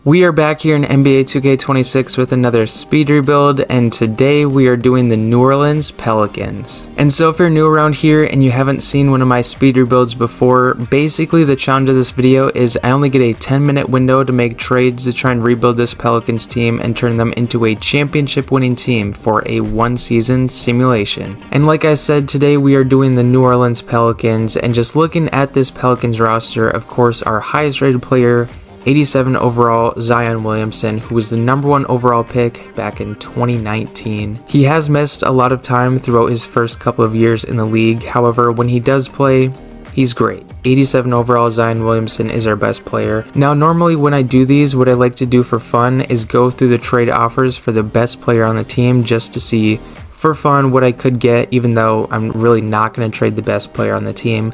We are back here in NBA 2K26 with another speed rebuild, and today we are doing the New Orleans Pelicans. And so if you're new around here and you haven't seen one of my speed rebuilds before, basically the challenge of this video is I only get a 10-minute window to make trades to try and rebuild this Pelicans team and turn them into a championship winning team for a one-season simulation. And like I said, today we are doing the New Orleans Pelicans, and just looking at this Pelicans roster, of course our highest rated player, 87 overall, Zion Williamson, who was the #1 overall pick back in 2019. He has missed a lot of time throughout his first couple of years in the league. However, when he does play, he's great. 87 overall, Zion Williamson is our best player. Now, normally when I do these, what I like to do for fun is go through the trade offers for the best player on the team just to see, for fun, what I could get, even though I'm really not going to trade the best player on the team.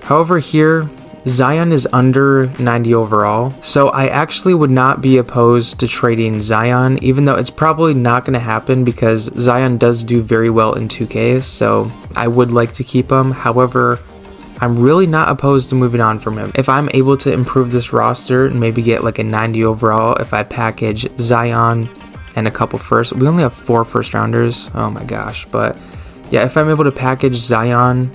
However, here, Zion is under 90 overall, so I actually would not be opposed to trading Zion, even though it's probably not going to happen because Zion does do very well in 2K, so I would like to keep him. However, I'm really not opposed to moving on from him. If I'm able to improve this roster and maybe get like a 90 overall, if I package Zion and a couple firsts, we only have 4 first rounders, oh my gosh, but yeah, if I'm able to package Zion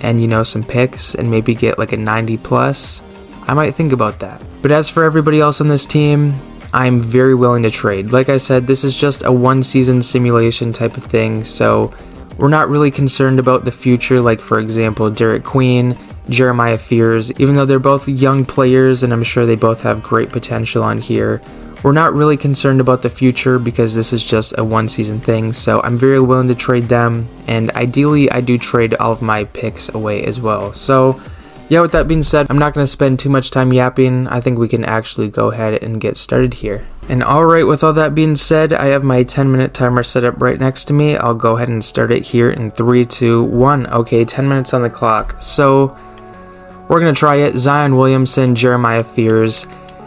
and some picks and maybe get like a 90 plus, I might think about that. But as for everybody else on this team, I'm very willing to trade. Like I said, this is just a one-season simulation type of thing, so we're not really concerned about the future, like for example Derek Queen, Jeremiah Fears. Even though they're both young players and I'm sure they both have great potential on here, we're not really concerned about the future because this is just a one-season thing, so I'm very willing to trade them, and ideally I do trade all of my picks away as well. So yeah, with that being said, I'm not going to spend too much time yapping. I think we can actually go ahead and get started here. And alright, with all that being said, I have my 10-minute timer set up right next to me. I'll go ahead and start it here in 3, 2, 1. Okay, 10 minutes on the clock. So we're going to try it. Zion Williamson, Jeremiah Fears,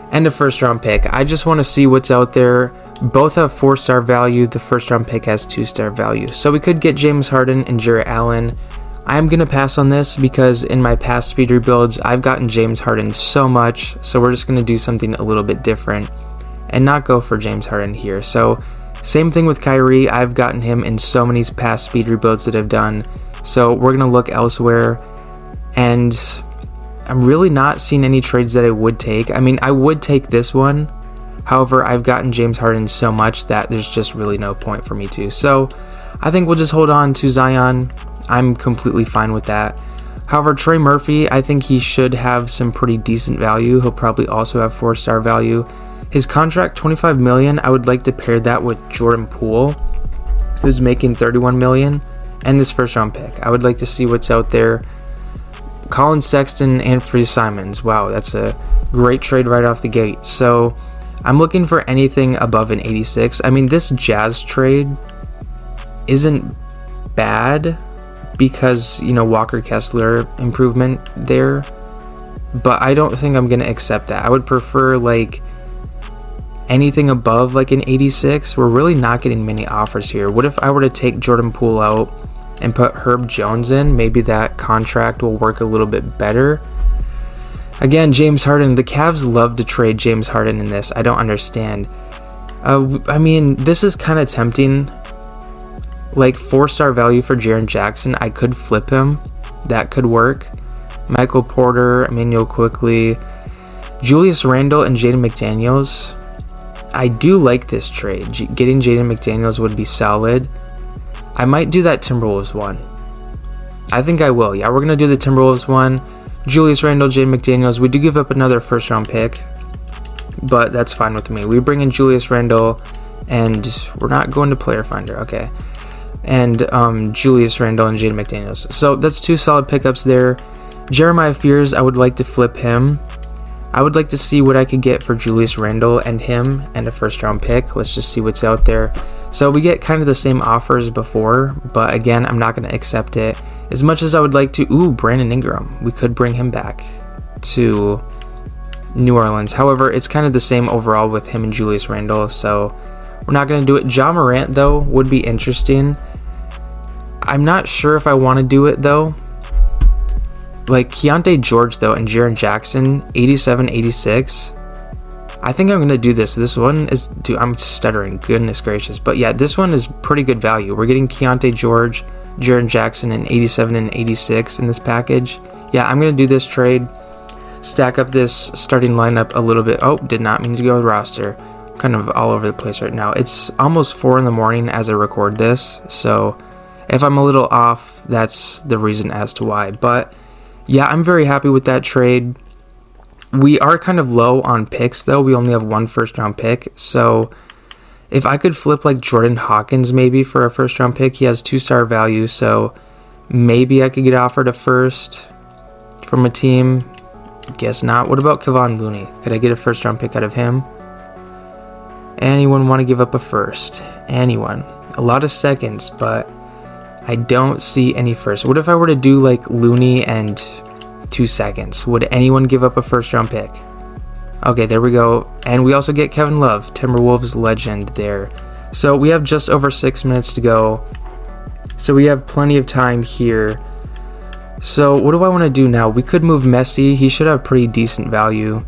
and a first-round pick. I just want to see what's out there. Both have 4-star value. The first-round pick has 2-star value. So we could get James Harden and Jarrett Allen. I'm going to pass on this because in my past speed rebuilds, I've gotten James Harden so much. So we're just going to do something a little bit different and not go for James Harden here. So same thing with Kyrie. I've gotten him in so many past speed rebuilds that I've done. So we're going to look elsewhere, and I'm really not seeing any trades that I would take. I mean, I would take this one. However, I've gotten James Harden so much that there's just really no point for me to. So I think we'll just hold on to Zion. I'm completely fine with that. However, Trey Murphy, I think he should have some pretty decent value. He'll probably also have 4-star value. His contract, $25 million. I would like to pair that with Jordan Poole, who's making $31 million, and this first-round pick. I would like to see what's out there. Colin Sexton and Free Simons. Wow, that's a great trade right off the gate. So I'm looking for anything above an 86. I mean, this Jazz trade isn't bad because, Walker Kessler improvement there, but I don't think I'm going to accept that. I would prefer like anything above like an 86. We're really not getting many offers here. What if I were to take Jordan Poole out and put Herb Jones in? Maybe that contract will work a little bit better. Again, James Harden. The Cavs love to trade James Harden in this. I don't understand. I mean, this is kind of tempting. Like 4-star value for Jaren Jackson. I could flip him. That could work. Michael Porter, Emmanuel Quickley, Julius Randle, and Jaden McDaniels. I do like this trade. Getting Jaden McDaniels would be solid. I might do that Timberwolves one. I think I will. Yeah, we're going to do the Timberwolves one. Julius Randle, Jaden McDaniels. We do give up another first-round pick, but that's fine with me. We bring in Julius Randle, and we're not going to Player Finder. Okay. And Julius Randle and Jaden McDaniels. So that's 2 solid pickups there. Jeremiah Fears, I would like to flip him. I would like to see what I could get for Julius Randle and him and a first-round pick. Let's just see what's out there. So we get kind of the same offer as before, but again, I'm not going to accept it. As much as I would like to, Brandon Ingram. We could bring him back to New Orleans. However, it's kind of the same overall with him and Julius Randle, so we're not going to do it. Ja Morant, though, would be interesting. I'm not sure if I want to do it, though. Like Keontae George, though, and Jaren Jackson, 87, 86. I think I'm going to do this. This one is, dude, I'm stuttering. Goodness gracious. But yeah, this one is pretty good value. We're getting Keontae George, Jaren Jackson, and 87 and 86 in this package. Yeah, I'm going to do this trade. Stack up this starting lineup a little bit. Oh, did not mean to go roster. Kind of all over the place right now. It's almost 4 in the morning as I record this. So if I'm a little off, that's the reason as to why. But yeah, I'm very happy with that trade. We are kind of low on picks, though. We only have 1 first-round pick. So if I could flip like Jordan Hawkins maybe for a first-round pick, he has 2-star value. So maybe I could get offered a first from a team. Guess not. What about Kevon Looney? Could I get a first-round pick out of him? Anyone want to give up a first? Anyone? A lot of seconds, but I don't see any first. What if I were to do like Looney and 2 seconds? Would anyone give up a first-round pick? Okay, there we go. And we also get Kevin Love, Timberwolves legend there. So we have just over 6 minutes to go. So we have plenty of time here. So what do I want to do now? We could move Messi. He should have pretty decent value.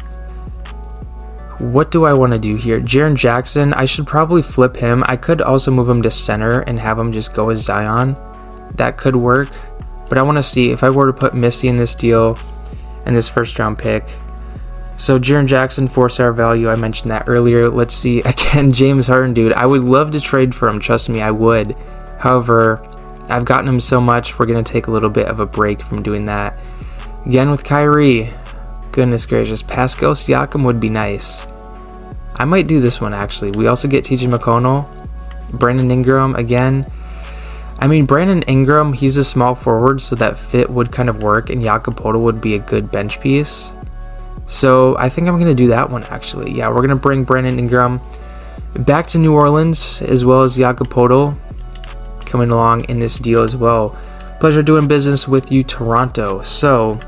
What do I want to do here? Jaren Jackson, I should probably flip him. I could also move him to center and have him just go as Zion. That could work. But I want to see if I were to put Messi in this deal and this first-round pick. So Jaren Jackson, 4-star value. I mentioned that earlier. Let's see. Again, James Harden, dude. I would love to trade for him. Trust me, I would. However, I've gotten him so much, we're going to take a little bit of a break from doing that. Again with Kyrie. Goodness gracious. Pascal Siakam would be nice. I might do this one, actually. We also get TJ McConnell. Brandon Ingram, again. I mean, Brandon Ingram, he's a small forward, so that fit would kind of work, and Jakob Poeltl would be a good bench piece. So I think I'm going to do that one, actually. Yeah, we're going to bring Brandon Ingram back to New Orleans, as well as Jakob Poeltl coming along in this deal as well. Pleasure doing business with you, Toronto. So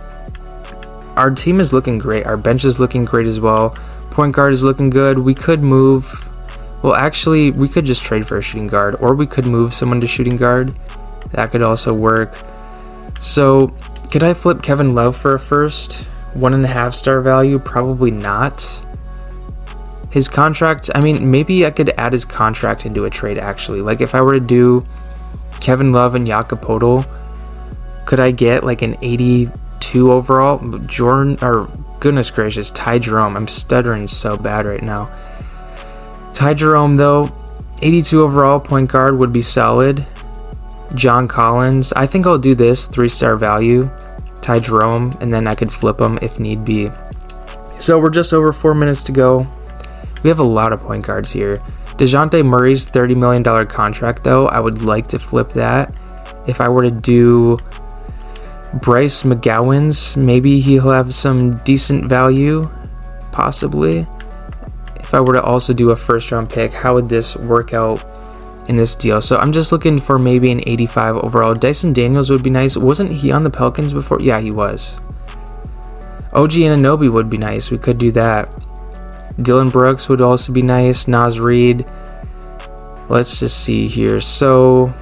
our team is looking great. Our bench is looking great as well. Point guard is looking good. We could move... Well, actually, we could just trade for a shooting guard, or we could move someone to shooting guard. That could also work. So, could I flip Kevin Love for a first? 1.5-star value? Probably not. His contract, I mean, maybe I could add his contract into a trade, actually. Like, if I were to do Kevin Love and Jakob Poeltl, could I get, like, an 82 overall? Jordan, or, goodness gracious, Ty Jerome. I'm stuttering so bad right now. Ty Jerome, though, 82 overall point guard would be solid. John Collins, I think I'll do this, 3-star value. Ty Jerome, and then I could flip him if need be. So we're just over 4 minutes to go. We have a lot of point guards here. DeJounte Murray's $30 million contract, though, I would like to flip that. If I were to do Bryce McGowan's, maybe he'll have some decent value, possibly. If I were to also do a first-round pick, how would this work out in this deal? So I'm just looking for maybe an 85 overall. Dyson Daniels would be nice. Wasn't he on the Pelicans before? Yeah, he was. OG Anunoby would be nice. We could do that. Dylan Brooks would also be nice. Naz Reid. Let's just see here. So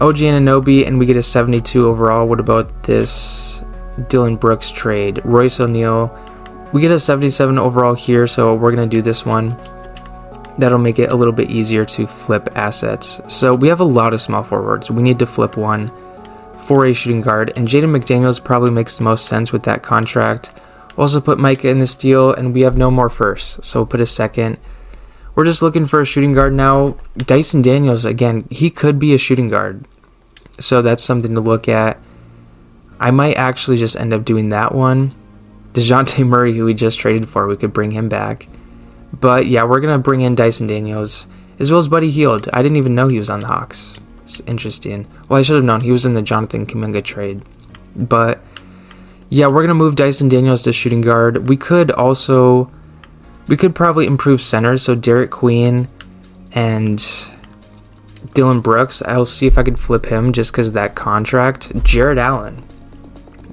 OG Anunoby, and we get a 72 overall. What about this Dylan Brooks trade? Royce O'Neal. We get a 77 overall here, so we're going to do this one. That'll make it a little bit easier to flip assets. So we have a lot of small forwards. We need to flip one for a shooting guard, and Jaden McDaniels probably makes the most sense with that contract. Also put Micah in this deal, and we have no more firsts, so we'll put a second. We're just looking for a shooting guard now. Dyson Daniels, again, he could be a shooting guard, so that's something to look at. I might actually just end up doing that one. DeJounte Murray, who we just traded for, we could bring him back. But yeah, we're going to bring in Dyson Daniels, as well as Buddy Hield. I didn't even know he was on the Hawks. It's interesting. Well, I should have known. He was in the Jonathan Kuminga trade. But yeah, we're going to move Dyson Daniels to shooting guard. We could probably improve center. So Derek Queen and Dylan Brooks. I'll see if I could flip him just because of that contract. Jared Allen.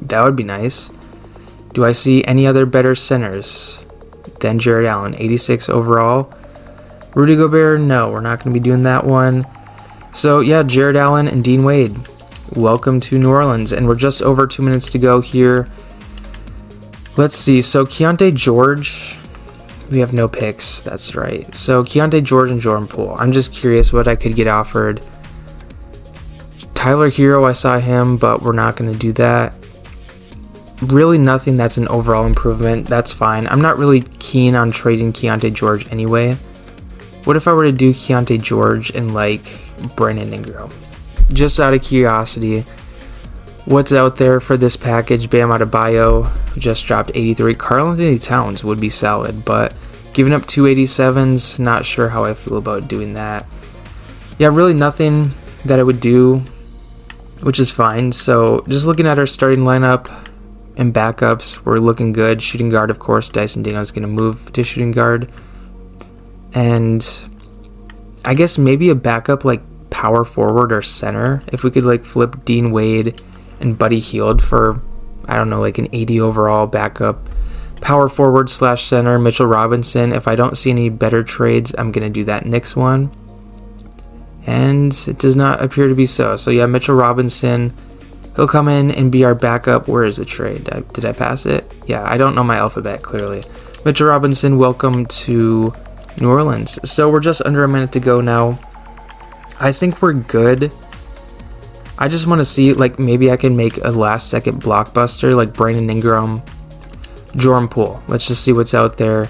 That would be nice. Do I see any other better centers than Jared Allen? 86 overall. Rudy Gobert, no, we're not going to be doing that one. So yeah, Jared Allen and Dean Wade. Welcome to New Orleans, and we're just over 2 minutes to go here. Let's see, so Keontae George, We have no picks. That's right. So Keontae George and Jordan Poole. I'm just curious what I could get offered. Tyler Hero, I saw him, but we're not going to do that. Really nothing that's an overall improvement. That's fine. I'm not really keen on trading Keontae George anyway. What if I were to do Keontae George and like Brandon Ingram? Just out of curiosity. What's out there for this package? Bam Adebayo just dropped 83. Karl-Anthony Towns would be solid, but giving up 287s, not sure how I feel about doing that. Yeah, really nothing that I would do, which is fine. So just looking at our starting lineup and backups, we're looking good. Shooting guard, of course, Dyson Daniels is going to move to shooting guard. And I guess maybe a backup like power forward or center. If we could like flip Dean Wade and Buddy Hield for, I don't know, like an 80 overall backup power forward / center. Mitchell Robinson. If I don't see any better trades, I'm going to do that Knicks one. And it does not appear to be so. So yeah, Mitchell Robinson, he'll come in and be our backup. Where is the trade? Did I pass it? Yeah, I don't know my alphabet clearly. Mitchell Robinson, welcome to New Orleans. So we're just under a minute to go now. I think we're good. I just want to see, like, maybe I can make a last second blockbuster like Brandon Ingram, Jordan Poole. Let's just see what's out there.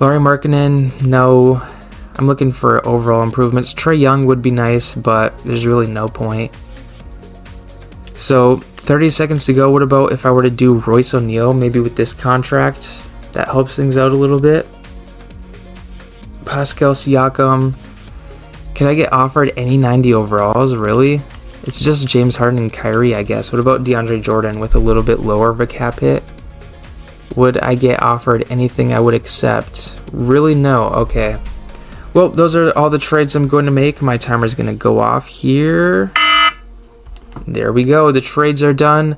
Lauri Markkanen, no. I'm looking for overall improvements. Trae Young would be nice, but there's really no point. So 30 seconds to go. What about if I were to do Royce O'Neal, maybe with this contract? That helps things out a little bit. Pascal Siakam. Can I get offered any 90 overalls? Really? It's just James Harden and Kyrie, I guess. What about DeAndre Jordan with a little bit lower of a cap hit? Would I get offered anything I would accept? Really, no. Okay. Well, those are all the trades I'm going to make. My timer's going to go off here. There we go. The trades are done.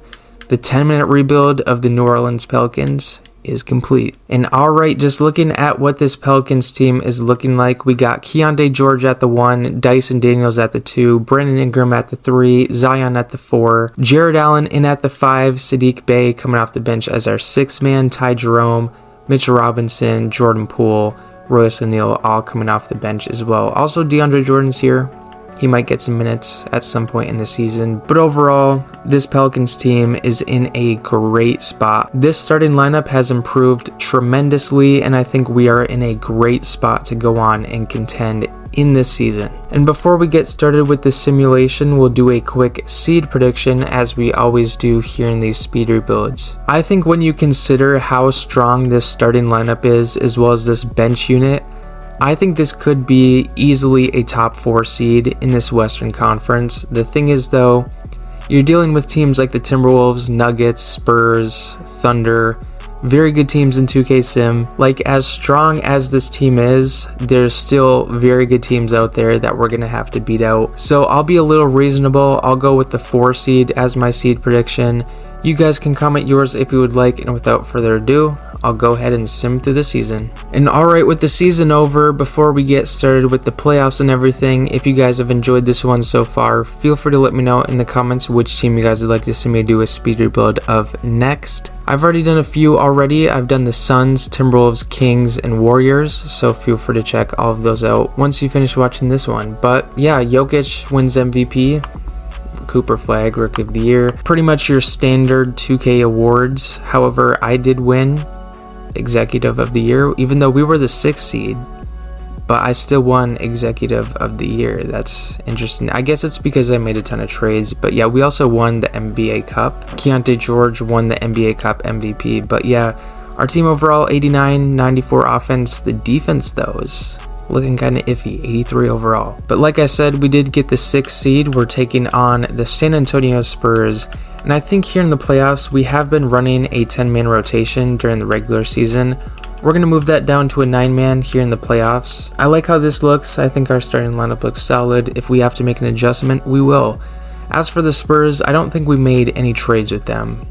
The 10-minute rebuild of the New Orleans Pelicans is complete. And alright, just looking at what this Pelicans team is looking like, we got Keontae George at the 1, Dyson Daniels at the 2, Brandon Ingram at the 3, Zion at the 4, Jared Allen in at the 5, Saddiq Bey coming off the bench as our 6th man, Ty Jerome, Mitchell Robinson, Jordan Poole, Royce O'Neal all coming off the bench as well. Also DeAndre Jordan's here. He might get some minutes at some point in the season. But overall, this Pelicans team is in a great spot. This starting lineup has improved tremendously, and I think we are in a great spot to go on and contend in this season. And before we get started with the simulation, we'll do a quick seed prediction as we always do here in these speed rebuilds. I think when you consider how strong this starting lineup is, as well as this bench unit, I think this could be easily a top 4 seed in this Western Conference. The thing is though, you're dealing with teams like the Timberwolves, Nuggets, Spurs, Thunder, very good teams in 2K Sim. Like, as strong as this team is, there's still very good teams out there that we're going to have to beat out. So I'll be a little reasonable. I'll go with the 4 seed as my seed prediction. You guys can comment yours if you would like, and without further ado, I'll go ahead and sim through the season. And alright, with the season over, before we get started with the playoffs and everything, if you guys have enjoyed this one so far, feel free to let me know in the comments which team you guys would like to see me do a speed rebuild of next. I've already done a few already. I've done the Suns, Timberwolves, Kings, and Warriors, so feel free to check all of those out once you finish watching this one. But yeah, Jokic wins MVP. Cooper Flag, Rookie of the Year. Pretty much your standard 2K awards. However, I did win Executive of the Year, even though we were the 6th seed, but I still won Executive of the Year. That's interesting. I guess it's because I made a ton of trades, but yeah, we also won the NBA Cup. Keontae George won the NBA Cup MVP, but yeah, our team overall 89, 94 offense. The defense though is looking kind of iffy, 83 overall. But like I said, we did get the 6th seed. We're taking on the San Antonio Spurs. And I think here in the playoffs, we have been running a 10-man rotation during the regular season. We're going to move that down to a 9-man here in the playoffs. I like how this looks. I think our starting lineup looks solid. If we have to make an adjustment, we will. As for the Spurs, I don't think we made any trades with them.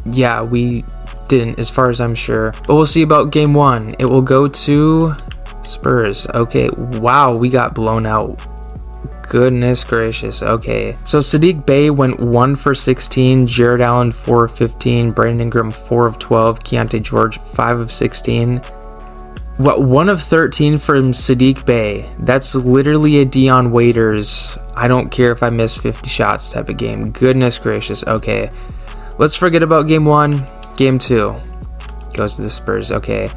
Yeah, we didn't, as far as I'm sure. But we'll see about game 1. It will go to Spurs. Okay, wow, we got blown out. Goodness gracious. Okay, so Saddiq Bey went 1 for 16, Jared Allen 4 of 15, Brandon Ingram 4 of 12, Keontae George 5 of 16. What, 1 of 13 from Sadiq Bey? That's literally a Dion Waiters, I don't care if I miss 50 shots type of game. Goodness gracious. Okay, let's forget about game 1. Game 2 goes to the Spurs. Okay,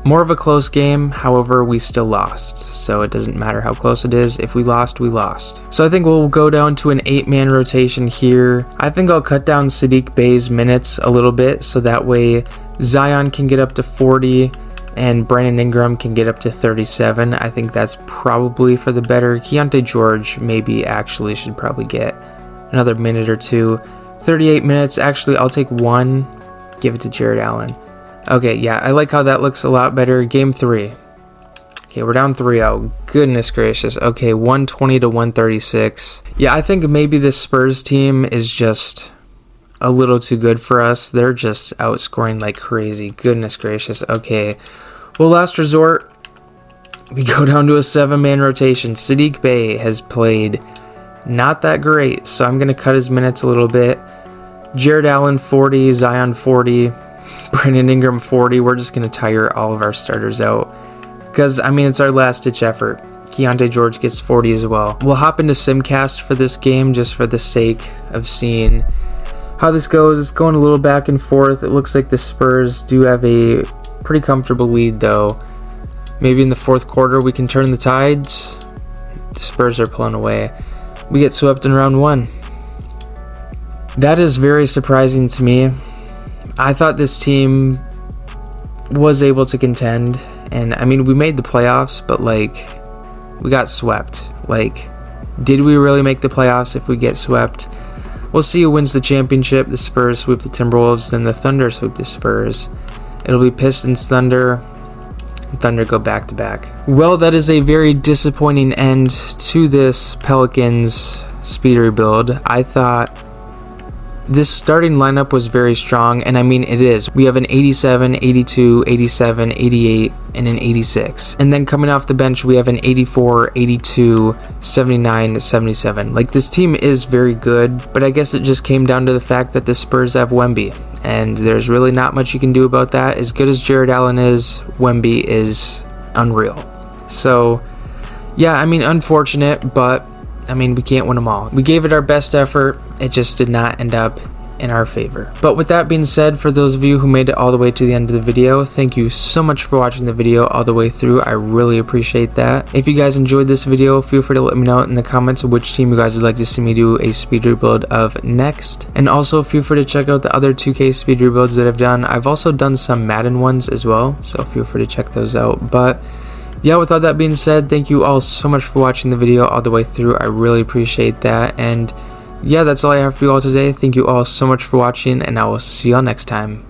more of a close game, however we still lost, so it doesn't matter how close it is. If we lost, we lost. So I think we'll go down to an 8-man rotation here. I think I'll cut down Sadiq Bey's minutes a little bit, so that way Zion can get up to 40 and Brandon Ingram can get up to 37. I think that's probably for the better. Keontae George maybe actually should probably get another minute or two. 38 minutes, actually I'll take 1, give it to Jared Allen. Okay, yeah, I like how that looks a lot better. Game 3. Okay, we're down 3-0. Goodness gracious. Okay, 120 to 136. Yeah, I think maybe this Spurs team is just a little too good for us. They're just outscoring like crazy. Goodness gracious. Okay, well, last resort, we go down to a 7-man rotation. Sadiq Bey has played not that great, so I'm going to cut his minutes a little bit. Jared Allen 40, Zion 40, Brandon Ingram 40. We're just going to tire all of our starters out because, I mean, it's our last-ditch effort. Keontae George gets 40 as well. We'll hop into Simcast for this game just for the sake of seeing how this goes. It's going a little back and forth. It looks like the Spurs do have a pretty comfortable lead, though. Maybe in the fourth quarter we can turn the tides. The Spurs are pulling away. We get swept in round 1. That is very surprising to me. I thought this team was able to contend, and I mean, we made the playoffs, but like, we got swept. Like, did we really make the playoffs if we get swept? We'll see who wins the championship. The Spurs sweep the Timberwolves, then the Thunder sweep the Spurs. It'll be Pistons, Thunder, and Thunder go back to back. Well, that is a very disappointing end to this Pelicans speed rebuild. I thought this starting lineup was very strong, and I mean, it is. We have an 87, 82, 87, 88, and an 86. And then coming off the bench, we have an 84, 82, 79, 77. Like, this team is very good, but I guess it just came down to the fact that the Spurs have Wemby, and there's really not much you can do about that. As good as Jared Allen is, Wemby is unreal. So, yeah, I mean, unfortunate, but I mean, we can't win them all. We gave it our best effort. It just did not end up in our favor. But with that being said, for those of you who made it all the way to the end of the video, thank you so much for watching the video all the way through. I really appreciate that. If you guys enjoyed this video, feel free to let me know in the comments which team you guys would like to see me do a speed rebuild of next. And also feel free to check out the other 2K speed rebuilds that I've done. I've also done some Madden ones as well, so feel free to check those out. But yeah, with all that being said, thank you all so much for watching the video all the way through. I really appreciate that. And yeah, that's all I have for you all today. Thank you all so much for watching, and I will see you all next time.